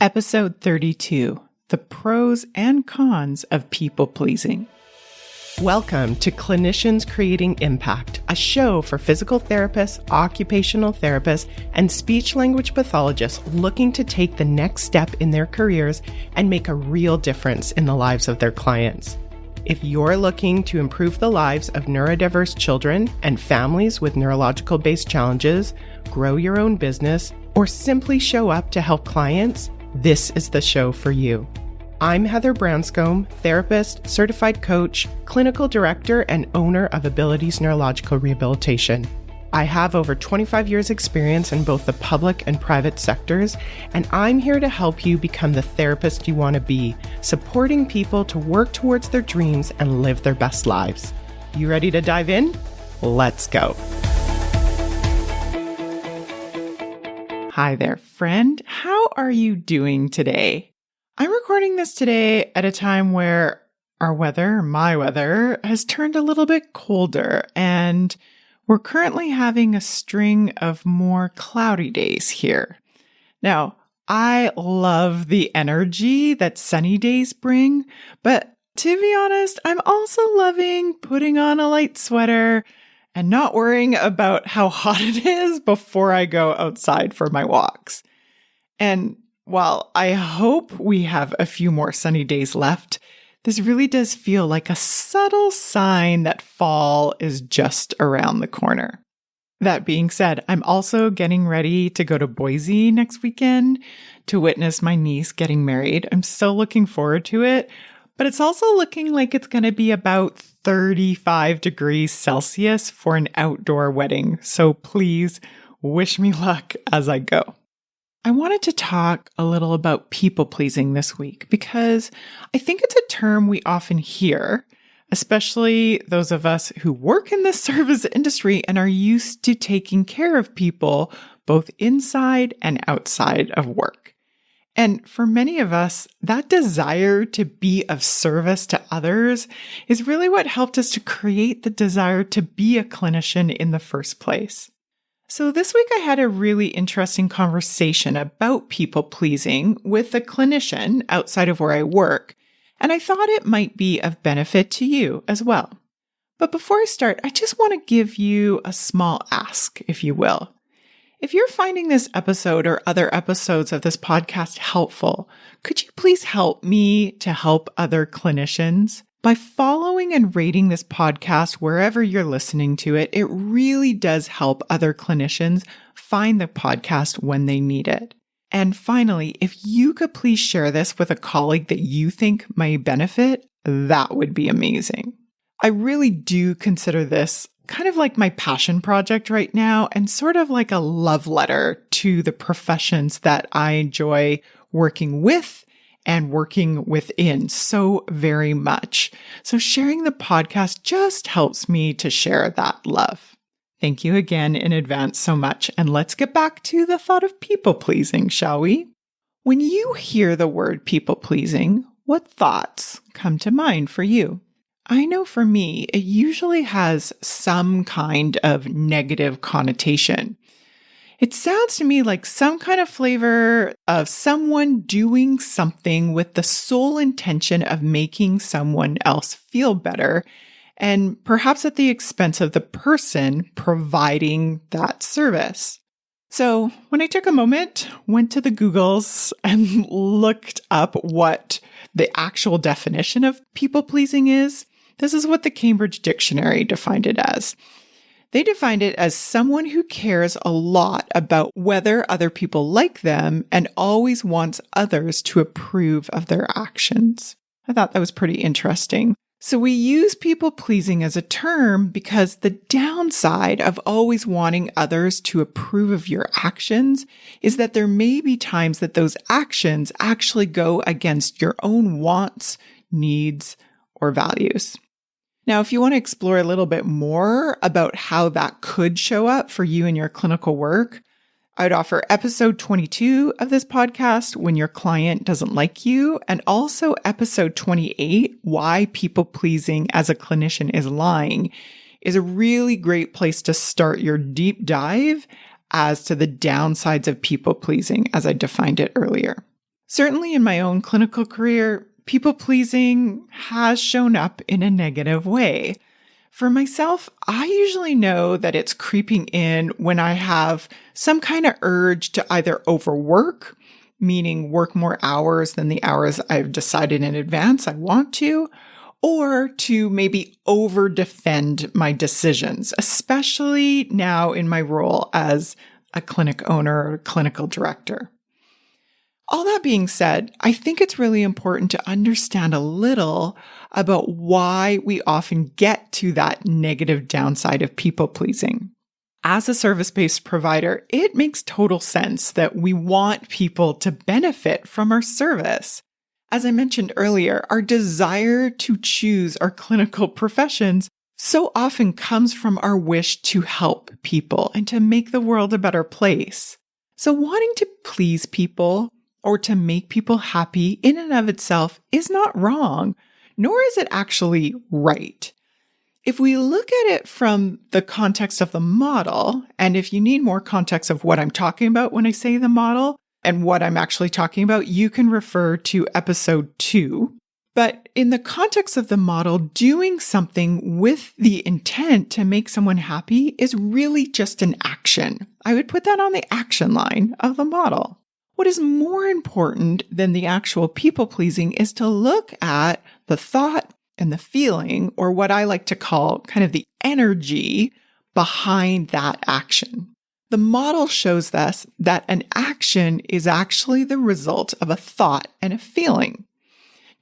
Episode 32, The Pros and Cons of People-Pleasing. Welcome to Clinicians Creating Impact, a show for physical therapists, occupational therapists, and speech-language pathologists looking to take the next step in their careers and make a real difference in the lives of their clients. If you're looking to improve the lives of neurodiverse children and families with neurological-based challenges, grow your own business, or simply show up to help clients, this is the show for you. I'm Heather Branscombe, therapist, certified coach, clinical director, and owner of Abilities Neurological Rehabilitation. I have over 25 years experience in both the public and private sectors, and I'm here to help you become the therapist you want to be, supporting people to work towards their dreams and live their best lives. You ready to dive in? Let's go. Hi there, friend. How are you doing today? I'm recording this today at a time where my weather, has turned a little bit colder, and we're currently having a string of more cloudy days here. Now, I love the energy that sunny days bring, but to be honest, I'm also loving putting on a light sweater and not worrying about how hot it is before I go outside for my walks. And while I hope we have a few more sunny days left, this really does feel like a subtle sign that fall is just around the corner. That being said, I'm also getting ready to go to Boise next weekend to witness my niece getting married. I'm so looking forward to it, but it's also looking like it's going to be about 35 degrees Celsius for an outdoor wedding. So please wish me luck as I go. I wanted to talk a little about people-pleasing this week because I think it's a term we often hear, especially those of us who work in the service industry and are used to taking care of people both inside and outside of work. And for many of us, that desire to be of service to others is really what helped us to create the desire to be a clinician in the first place. So this week I had a really interesting conversation about people-pleasing with a clinician outside of where I work, and I thought it might be of benefit to you as well. But before I start, I just want to give you a small ask, if you will. If you're finding this episode or other episodes of this podcast helpful, could you please help me to help other clinicians? By following and rating this podcast wherever you're listening to it, it really does help other clinicians find the podcast when they need it. And finally, if you could please share this with a colleague that you think may benefit, that would be amazing. I really do consider this kind of like my passion project right now and sort of like a love letter to the professions that I enjoy working with and working within so very much. So sharing the podcast just helps me to share that love. Thank you again in advance so much. And let's get back to the thought of people-pleasing, shall we? When you hear the word people-pleasing, what thoughts come to mind for you? I know for me, it usually has some kind of negative connotation. It sounds to me like some kind of flavor of someone doing something with the sole intention of making someone else feel better, and perhaps at the expense of the person providing that service. So when I took a moment, went to the Googles and looked up what the actual definition of people-pleasing is, this is what the Cambridge Dictionary defined it as. They defined it as someone who cares a lot about whether other people like them and always wants others to approve of their actions. I thought that was pretty interesting. So we use people-pleasing as a term because the downside of always wanting others to approve of your actions is that there may be times that those actions actually go against your own wants, needs, or values. Now, if you want to explore a little bit more about how that could show up for you in your clinical work, I'd offer episode 22 of this podcast, When Your Client Doesn't Like You, and also episode 28, Why People-Pleasing as a Clinician is Lying, is a really great place to start your deep dive as to the downsides of people-pleasing, as I defined it earlier. Certainly in my own clinical career, people pleasing has shown up in a negative way. For myself, I usually know that it's creeping in when I have some kind of urge to either overwork, meaning work more hours than the hours I've decided in advance I want to, or to maybe over defend my decisions, especially now in my role as a clinic owner or clinical director. All that being said, I think it's really important to understand a little about why we often get to that negative downside of people pleasing. As a service-based provider, it makes total sense that we want people to benefit from our service. As I mentioned earlier, our desire to choose our clinical professions so often comes from our wish to help people and to make the world a better place. So wanting to please people or to make people happy in and of itself is not wrong, nor is it actually right. If we look at it from the context of the model, and if you need more context of what I'm talking about when I say the model and what I'm actually talking about, you can refer to episode 2. But in the context of the model, doing something with the intent to make someone happy is really just an action. I would put that on the action line of the model. What is more important than the actual people pleasing is to look at the thought and the feeling, or what I like to call kind of the energy behind that action. The model shows us that an action is actually the result of a thought and a feeling.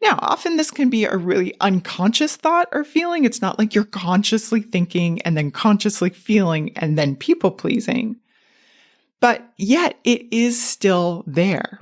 Now, often this can be a really unconscious thought or feeling. It's not like you're consciously thinking and then consciously feeling and then people pleasing. But yet it is still there.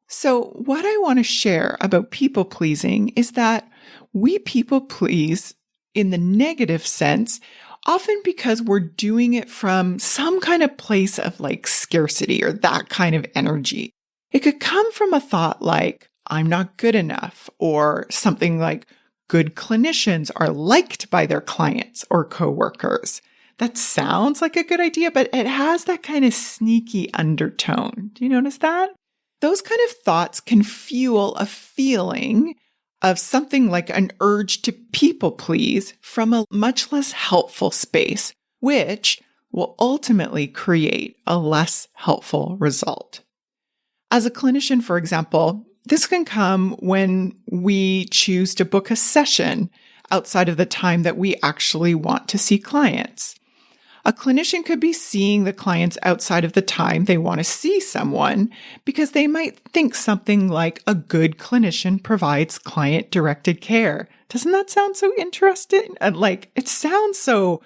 So what I want to share about people pleasing is that we people please in the negative sense, often because we're doing it from some kind of place of like scarcity or that kind of energy. It could come from a thought like, I'm not good enough, or something like, good clinicians are liked by their clients or coworkers. That sounds like a good idea, but it has that kind of sneaky undertone. Do you notice that? Those kind of thoughts can fuel a feeling of something like an urge to people please from a much less helpful space, which will ultimately create a less helpful result. As a clinician, for example, this can come when we choose to book a session outside of the time that we actually want to see clients. A clinician could be seeing the clients outside of the time they want to see someone because they might think something like a good clinician provides client-directed care. Doesn't that sound so interesting? And it sounds so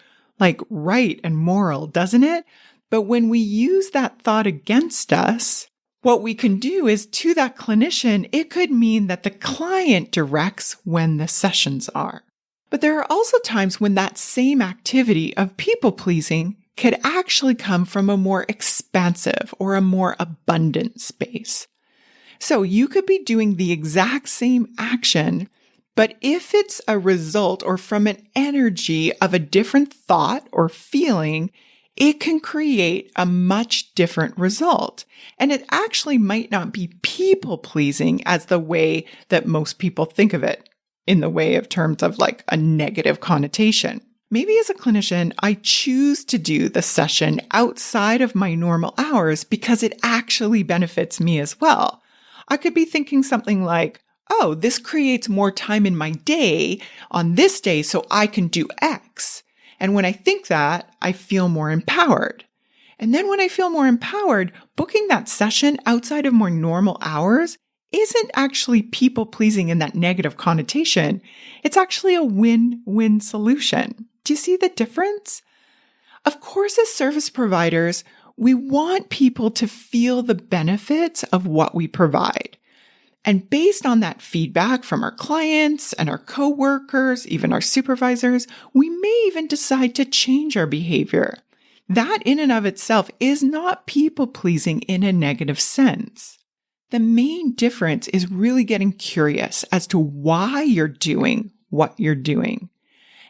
right and moral, doesn't it? But when we use that thought against us, what we can do is to that clinician, it could mean that the client directs when the sessions are. But there are also times when that same activity of people pleasing could actually come from a more expansive or a more abundant space. So you could be doing the exact same action, but if it's a result or from an energy of a different thought or feeling, it can create a much different result. And it actually might not be people pleasing as the way that most people think of it, in the way of terms of a negative connotation. Maybe as a clinician, I choose to do the session outside of my normal hours because it actually benefits me as well. I could be thinking something like, oh, this creates more time in my day on this day so I can do X. And when I think that, I feel more empowered. And then when I feel more empowered, booking that session outside of more normal hours isn't actually people pleasing in that negative connotation. It's actually a win-win solution. Do you see the difference? Of course, as service providers, we want people to feel the benefits of what we provide. And based on that feedback from our clients and our coworkers, even our supervisors, we may even decide to change our behavior. That in and of itself is not people pleasing in a negative sense. The main difference is really getting curious as to why you're doing what you're doing.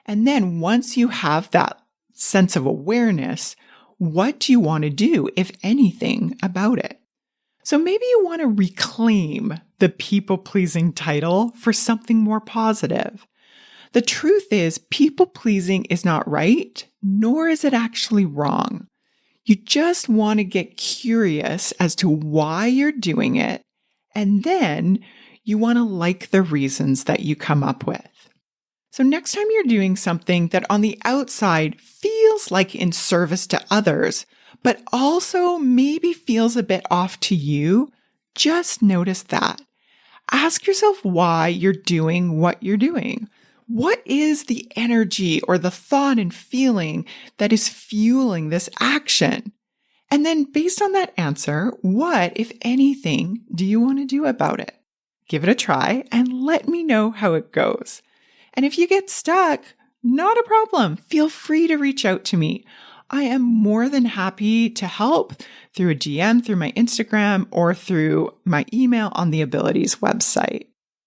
And then once you have that sense of awareness, what do you want to do, if anything, about it? So maybe you want to reclaim the people-pleasing title for something more positive. The truth is, people-pleasing is not right, nor is it actually wrong. You just want to get curious as to why you're doing it, and then you want to like the reasons that you come up with. So next time you're doing something that on the outside feels like in service to others, but also maybe feels a bit off to you, just notice that. Ask yourself why you're doing what you're doing. What is the energy or the thought and feeling that is fueling this action? And then based on that answer, what, if anything, do you want to do about it? Give it a try and let me know how it goes. And if you get stuck, not a problem. Feel free to reach out to me. I am more than happy to help through a DM, through my Instagram, or through my email on the Abilities website.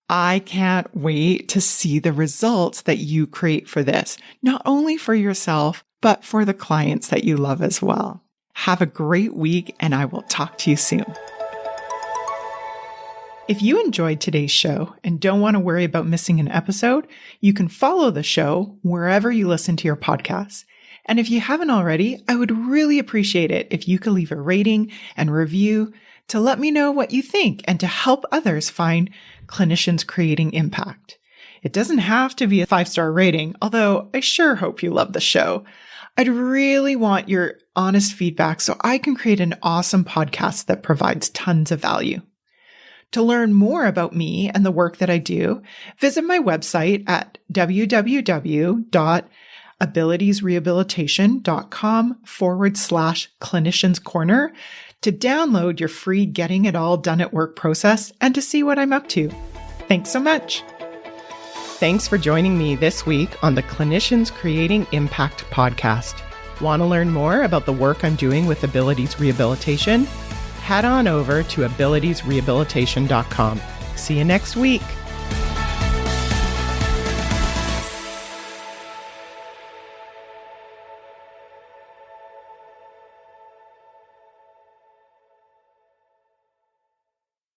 I can't wait to see the results that you create for this, not only for yourself, but for the clients that you love as well. Have a great week, and I will talk to you soon. If you enjoyed today's show and don't want to worry about missing an episode, you can follow the show wherever you listen to your podcasts. And if you haven't already, I would really appreciate it if you could leave a rating and review to let me know what you think and to help others find clinicians creating impact. It doesn't have to be a 5-star rating, although I sure hope you love the show. I'd really want your honest feedback so I can create an awesome podcast that provides tons of value. To learn more about me and the work that I do, visit my website at www.abilitiesrehabilitation.com/clinicians corner to download your free Getting It All Done at Work process and to see what I'm up to. Thanks so much. Thanks for joining me this week on the Clinicians Creating Impact podcast. Want to learn more about the work I'm doing with Abilities Rehabilitation? Head on over to abilitiesrehabilitation.com. See you next week.